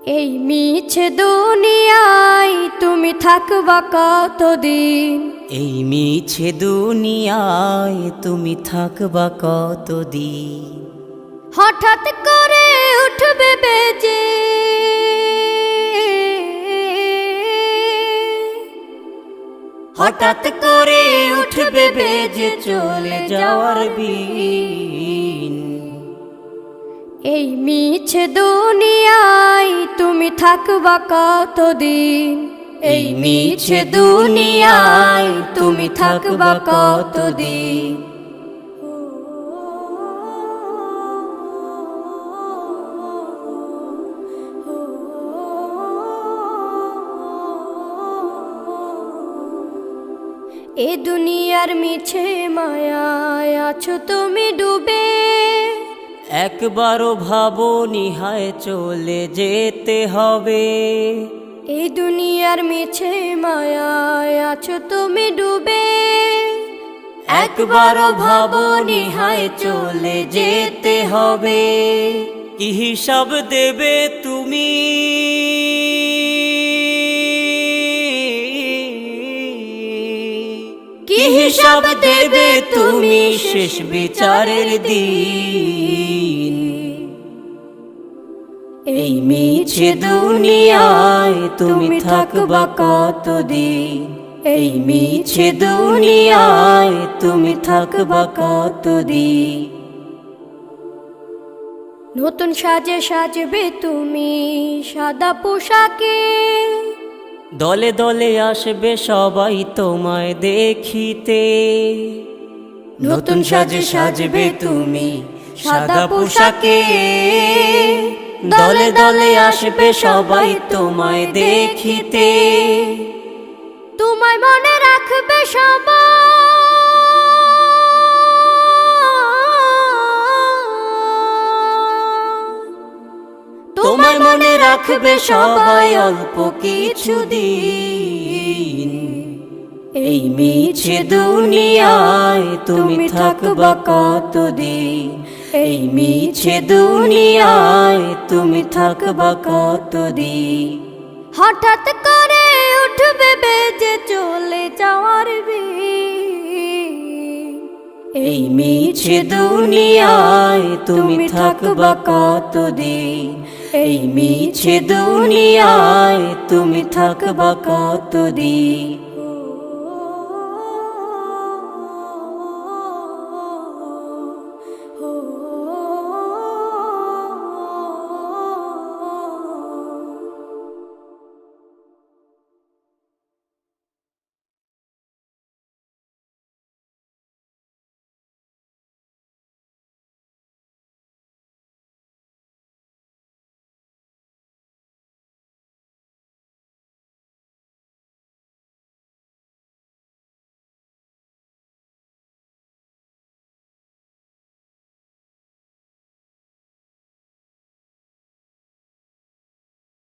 এই মিছে দুনিয়ায় তুমি থাকবা কতদিন? এই মিছে দুনিয়ায় তুমি থাকবা কতদিন? হঠাৎ করে উঠবে বেজে হঠাৎ করে উঠবে বেজে চলে যাওয়ার বিন। এই মিছে দুনিয়ায় তুমি থাকবা কতদিন? এই মিছে দুনিয়ায় তুমি থাকবা কতদিন? এ দুনিয়ার মিছে মায়ায় আছো তুমি ডুবে, একবারও ভাবো নিহায় চলে যেতে হবে। এই দুনিয়ার মিছে মায়ায় আছো তুমি ডুবে, একবারও ভাবো নিহায় চলে যেতে হবে। কি হিসাব দেবে তুমি? কি হিসাব দেবে তুমি শেষ বিচারের দিন? এই মিছে দুনিয়ায় তুমি থাকবা কতদিন? এই মিছে দুনিয়ায় তুমি থাকবা কতদিন? নতুন সাজে সাজবে তুমি সাদা পোশাকে, দলে দলে আসবে সবাই তোমায় দেখিতে। নতুন সাজে সাজবে তুমি সাদা পোশাকে, দলে দলে আসবে সবাই তোমায় দেখিতে। তোমায় মনে রাখবে সবাই, তোমায় মনে রাখবে সবাই অল্প কিছুদিন। এই মিছে দুনিয়ায় তুমি থাকবা কতদিন? এই মিছে দুনিয়ায় তুমি থাকবা কতদিন? হঠাৎ করে উঠবে বেজে চলে যাওয়ার বিন। এই মিছে দুনিয়ায় তুমি থাকবা কতদিন? এই মিছে দুনিয়ায় তুমি থাকবা কতদিন?